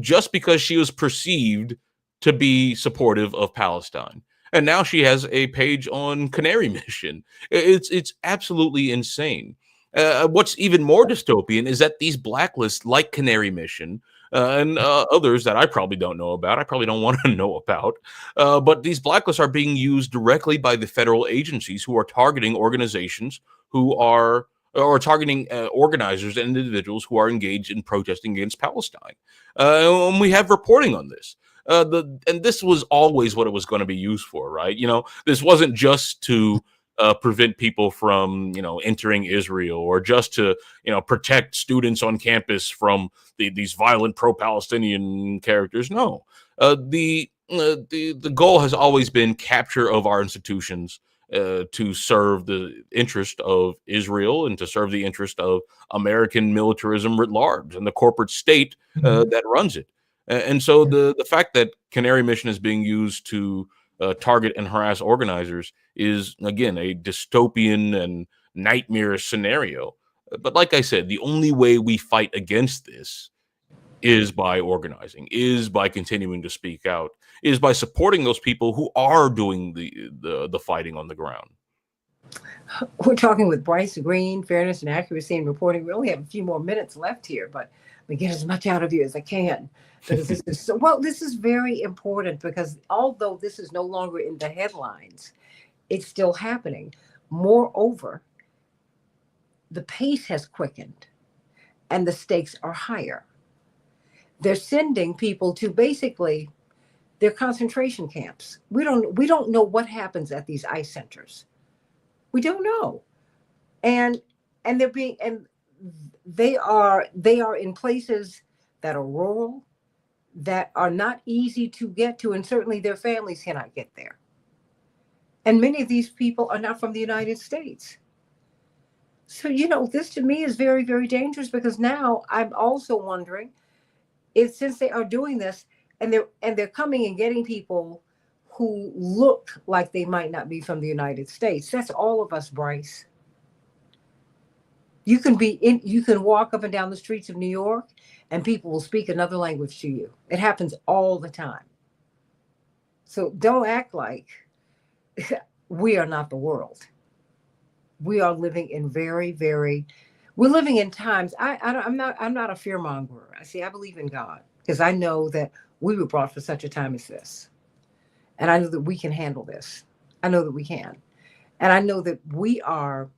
just because she was perceived to be supportive of Palestine. And now she has a page on Canary Mission. It's absolutely insane. What's even more dystopian is that these blacklists, like Canary Mission and others that I probably don't know about, I probably don't want to know about, but these blacklists are being used directly by the federal agencies who are targeting organizations who are or targeting organizers and individuals who are engaged in protesting against Palestine. And we have reporting on this. And this was always what it was going to be used for, right? This wasn't just to prevent people from, entering Israel, or just to, protect students on campus from these violent pro-Palestinian characters. No, the goal has always been capture of our institutions to serve the interest of Israel and to serve the interest of American militarism writ large and the corporate state that runs it. And so the fact that Canary Mission is being used to target and harass organizers is, again, a dystopian and nightmarish scenario. But like I said, the only way we fight against this is by organizing, is by continuing to speak out, is by supporting those people who are doing the fighting on the ground. We're talking with Bryce Green, fairness and accuracy in reporting. We only have a few more minutes left here, but let me get as much out of you as I can. Because this is very important, because although this is no longer in the headlines, it's still happening. Moreover, the pace has quickened and the stakes are higher. They're sending people to basically their concentration camps. We don't know what happens at these ICE centers. We don't know. And they are in places that are rural, that are not easy to get to, and certainly their families cannot get there. And many of these people are not from the United States. So, this to me is very, very dangerous, because now I'm also wondering if, since they are doing this and they're coming and getting people who look like they might not be from the United States. That's all of us, Bryce. You can walk up and down the streets of New York and people will speak another language to you. It happens all the time. So don't act like we are not the world. We are living in we're living in times. I'm not a fearmonger. I believe in God, because I know that we were brought for such a time as this. And I know that we can handle this. I know that we can. And I know that we are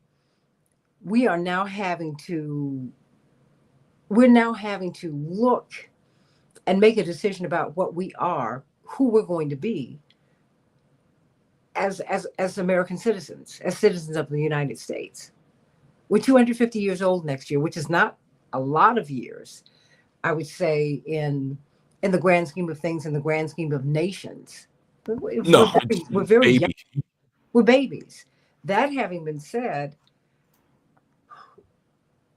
now having to look and make a decision about what we are, who we're going to be as American citizens, as citizens of the United States. We're 250 years old next year, which is not a lot of years, I would say, in the grand scheme of things, in the grand scheme of nations. No, we're very baby. young. We're babies. That having been said,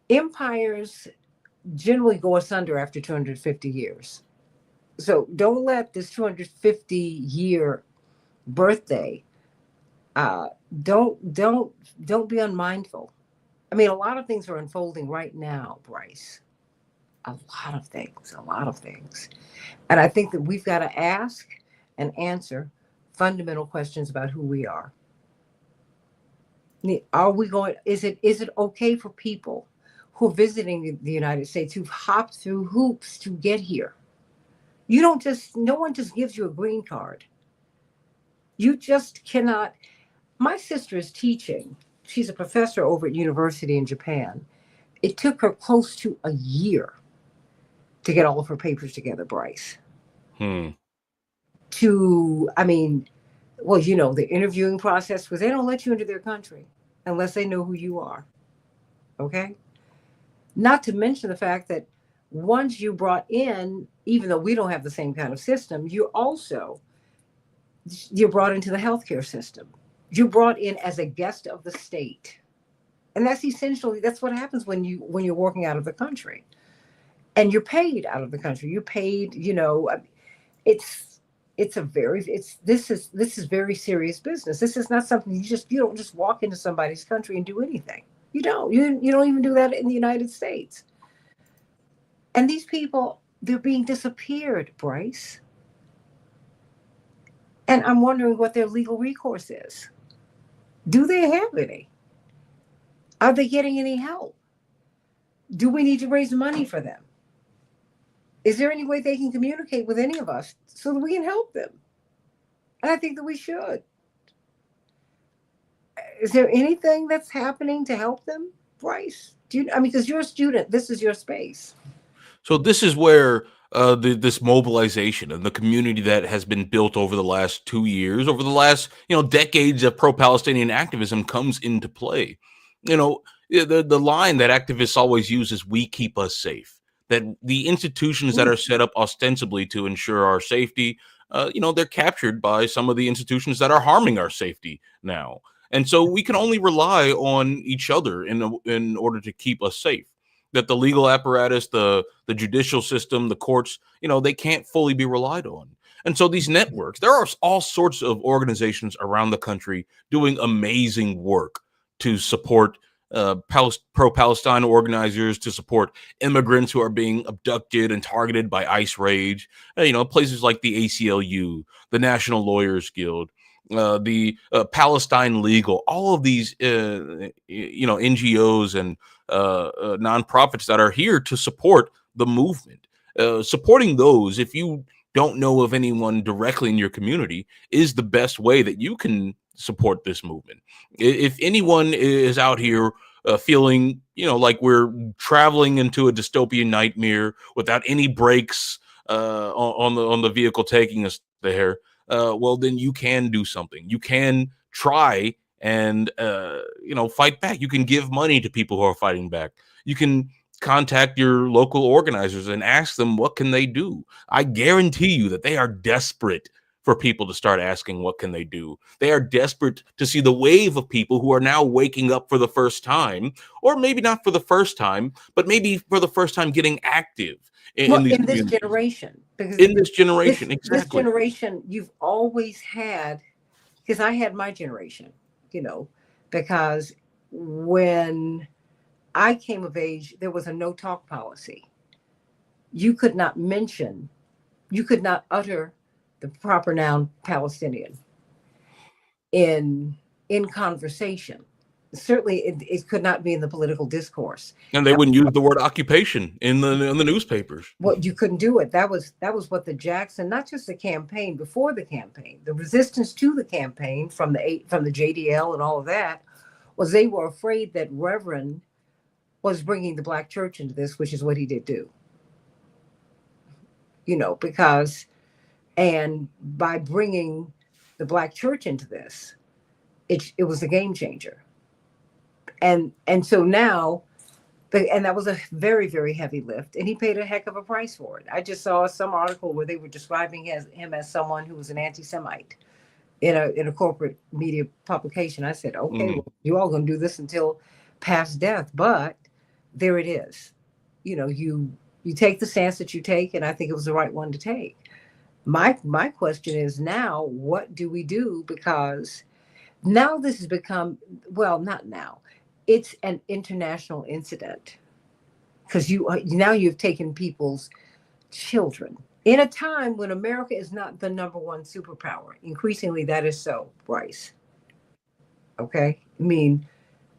empires generally go asunder after 250 years. So don't let this 250 year birthday, don't be unmindful. I mean, a lot of things are unfolding right now, Bryce. A lot of things. And I think that we've got to ask and answer fundamental questions about who we are. Is it okay for people who are visiting the United States, who've hopped through hoops to get here? No one just gives you a green card. You just cannot. My sister is teaching. She's a professor over at university in Japan. It took her close to a year to get all of her papers together, Bryce. The interviewing process was, they don't let you into their country unless they know who you are. Okay? Not to mention the fact that once you brought in, even though we don't have the same kind of system, you're brought into the healthcare system. You're brought in as a guest of the state. And that's essentially that's what happens when you're working out of the country and you're paid out of the country. You're paid, it's it's a very it's this is very serious business. This is not something you don't just walk into somebody's country and do anything. You don't even do that in the United States. And these people, they're being disappeared, Bryce. And I'm wondering what their legal recourse is. Do they have any? Are they getting any help? Do we need to raise money for them? Is there any way they can communicate with any of us so that we can help them? And I think that we should. Is there anything that's happening to help them, Bryce? I mean, because you're a student, this is your space. So this is where this mobilization and the community that has been built over the last 2 years, over the last decades of pro-Palestinian activism comes into play. The line that activists always use is "we keep us safe." That the institutions that are set up ostensibly to ensure our safety, they're captured by some of the institutions that are harming our safety now, and so we can only rely on each other in order to keep us safe. That the legal apparatus, the judicial system, the courts, they can't fully be relied on. And so these networks, there are all sorts of organizations around the country doing amazing work to support pro-Palestine organizers, to support immigrants who are being abducted and targeted by ICE raids. Places like the ACLU, the National Lawyers Guild, the Palestine Legal, all of these, NGOs and nonprofits that are here to support the movement. Supporting those, if you don't know of anyone directly in your community, is the best way that you can support this movement. If anyone is out here feeling, like we're traveling into a dystopian nightmare without any brakes on the vehicle taking us there, well, then you can do something. You can try and fight back. You can give money to people who are fighting back. You can contact your local organizers and ask them what can they do. I guarantee you that they are desperate for people to start asking what can they do. They are desperate to see the wave of people who are now waking up for the first time, or maybe not for the first time, but maybe for the first time getting active in these in this communities. generation. Because In this generation, this exactly. generation, you've always had, because I had my generation, because when I came of age, there was a no talk policy. You could not utter the proper noun Palestinian in conversation. Certainly, it could not be in the political discourse. And they wouldn't use the word occupation in the newspapers. What you couldn't do it. That was what the Jackson, not just the campaign, before the campaign, the resistance to the campaign from the JDL and all of that, was they were afraid that Reverend was bringing the black church into this, which is what he did do. Because, and by bringing the black church into this, it was a game changer. And so now, and that was a very, very heavy lift, and he paid a heck of a price for it. I just saw some article where they were describing him as someone who was an anti-Semite in a corporate media publication. I said, okay, well, you all going to do this until past death, but there it is. You take the stance that you take, and I think it was the right one to take. My question is now, what do we do? Because now this has become, well, not now. It's an international incident, because now you've taken people's children in a time when America is not the number one superpower. Increasingly, that is so, Bryce. Okay, I mean,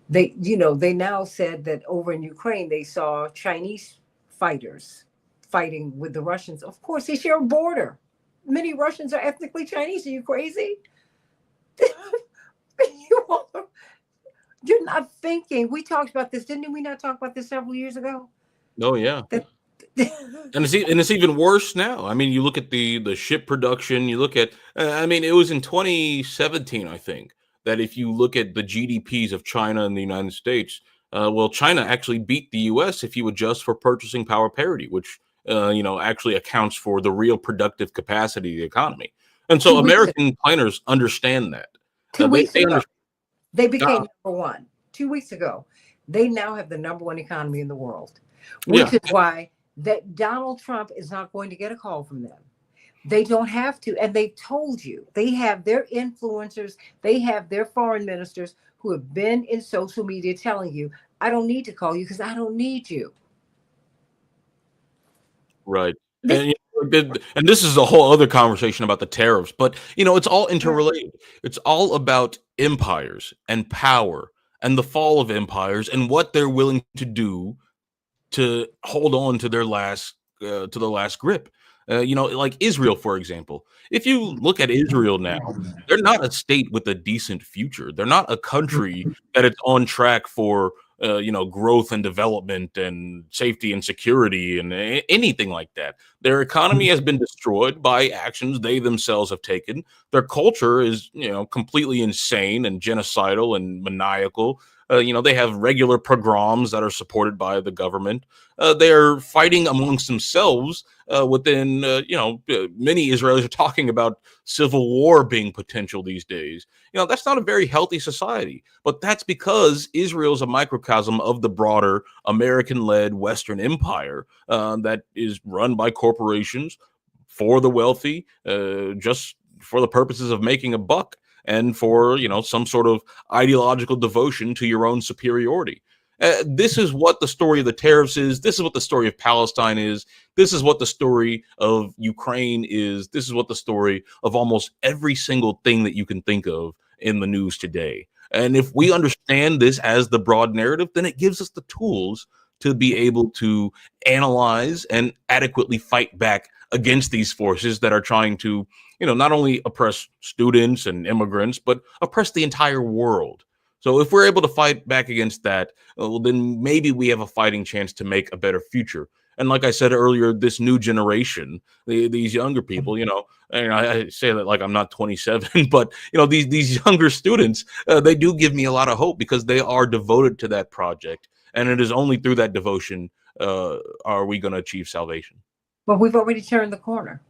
they now said that over in Ukraine they saw Chinese fighters fighting with the Russians. Of course, they share a border. Many Russians are ethnically Chinese. Are you crazy? You're not thinking. We talked about this, didn't we not talk about this several years ago? Oh, yeah. And it's even worse now. I mean, you look at the ship production, you look at, it was in 2017, I think, that if you look at the GDPs of China and the United States, China actually beat the US if you adjust for purchasing power parity, which, actually accounts for the real productive capacity of the economy. And so American planners understand that. 2 weeks ago, they became number one. 2 weeks ago. They now have the number one economy in the world, which Yeah. is why that Donald Trump is not going to get a call from them. They don't have to. And they've told you they have their influencers, they have their foreign ministers who have been in social media telling you, I don't need to call you because I don't need you. Right. This, And and this is a whole other conversation about the tariffs, but it's all interrelated. It's all about empires and power and the fall of empires and what they're willing to do to hold on to the last grip. Like Israel, for example. If you look at Israel now, they're not a state with a decent future. They're not a country that it's on track for growth and development and safety and security and anything like that. Their economy has been destroyed by actions they themselves have taken. Their culture is completely insane and genocidal and maniacal. They have regular pogroms that are supported by the government. They are fighting amongst themselves within, many Israelis are talking about civil war being potential these days. That's not a very healthy society, but that's because Israel is a microcosm of the broader American led Western empire that is run by corporations for the wealthy, just for the purposes of making a buck and for some sort of ideological devotion to your own superiority. This is what the story of the tariffs is. This is what the story of Palestine is. This is what the story of Ukraine is. This is what the story of almost every single thing that you can think of in the news today. And if we understand this as the broad narrative, then it gives us the tools to be able to analyze and adequately fight back against these forces that are trying to not only oppress students and immigrants, but oppress the entire world. So if we're able to fight back against that, well, then maybe we have a fighting chance to make a better future. And like I said earlier, this new generation, these younger people, and I say that like I'm not 27, but these younger students, they do give me a lot of hope because they are devoted to that project, and it is only through that devotion are we going to achieve salvation. well, we've already turned the corner.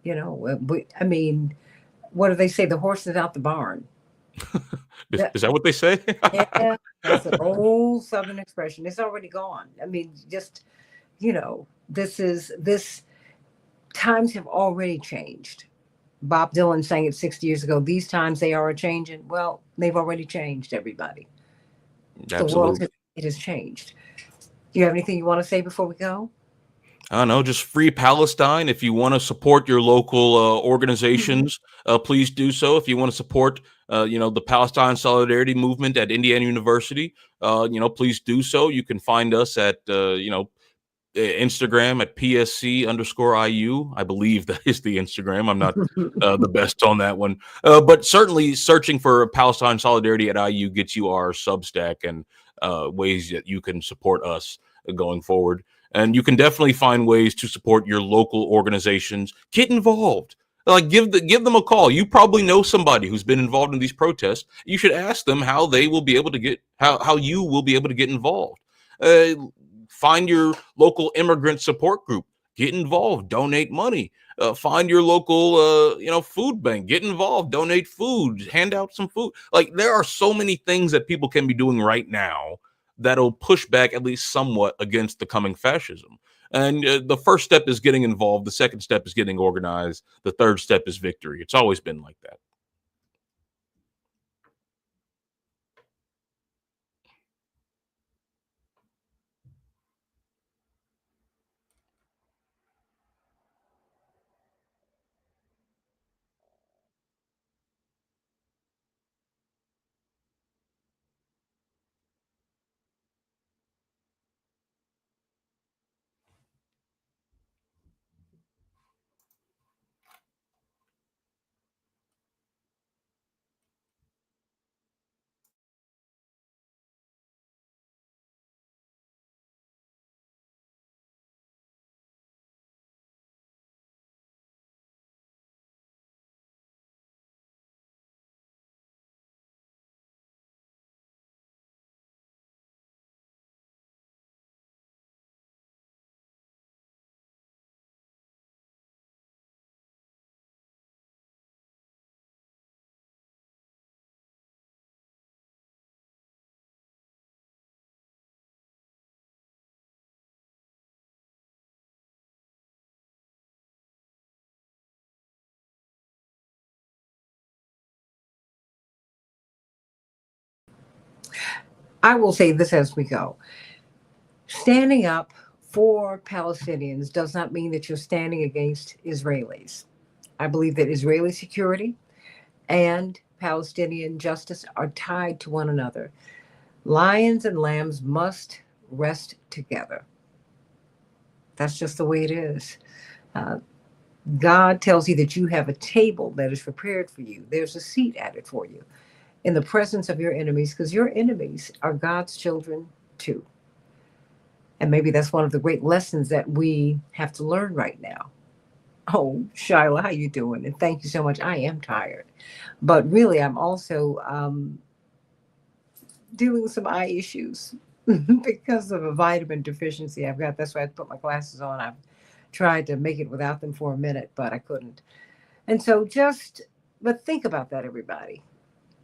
I mean, what do they say? The horse is out the barn. That, Is that what they say? yeah, that's an old Southern expression. It's already gone. I mean, just, this times have already changed. Bob Dylan sang it 60 years ago. These times they are a changing. Well, they've already changed, everybody. The world Absolutely. it has changed. Do you have anything you want to say before we go? I don't know, just free Palestine. If you want to support your local Mhm. organizations, please do so. If you want to support, the Palestine Solidarity Movement at Indiana University, please do so. You can find us at, Instagram at PSC underscore IU. I believe that is the Instagram. I'm not the best on that one. But certainly searching for Palestine Solidarity at IU gets you our Substack and ways that you can support us going forward. And you can definitely find ways to support your local organizations. Get involved. Like give them a call. You probably know somebody who's been involved in these protests. You should ask them how they will be able to get how you will be able to get involved. Uh, Find your local immigrant support group. Get involved. Donate money. Find your local, food bank. Get involved. Donate food. Hand out some food. Like there are so many things that people can be doing right now that'll push back at least somewhat against the coming fascism. And the first step is getting involved. The second step is getting organized. The third step is victory. It's always been like that. I will say this as we go. Standing up for Palestinians does not mean that you're standing against Israelis. I believe that Israeli security and Palestinian justice are tied to one another. Lions and lambs must rest together. That's just the way it is. Uh, God tells you that you have a table that is prepared for you. There's a seat added for you in the presence of your enemies, because your enemies are God's children too. And maybe that's one of the great lessons that we have to learn right now. Oh, Shyla, how you doing? And thank you so much. I am tired, but really, I'm also dealing with some eye issues because of a vitamin deficiency I've got. That's why I put my glasses on. I've tried to make it without them for a minute, but I couldn't. And so but think about that, everybody.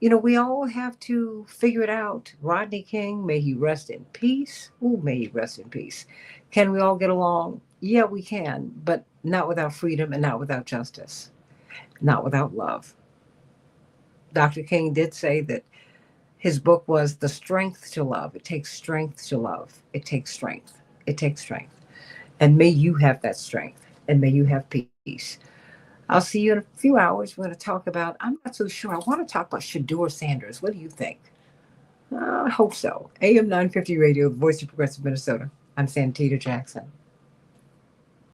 We all have to figure it out. Rodney King, may he rest in peace. Oh, may he rest in peace. Can we all get along? Yeah, we can, but not without freedom and not without justice, not without love. Dr. King did say that his book was The Strength to Love. It takes strength to love. It takes strength. It takes strength. And may you have that strength and may you have peace. I'll see you in a few hours. We're going to talk about, I'm not so sure. I want to talk about Shador Sanders. What do you think? I hope so. AM 950 Radio, the voice of progressive Minnesota. I'm Santita Jackson.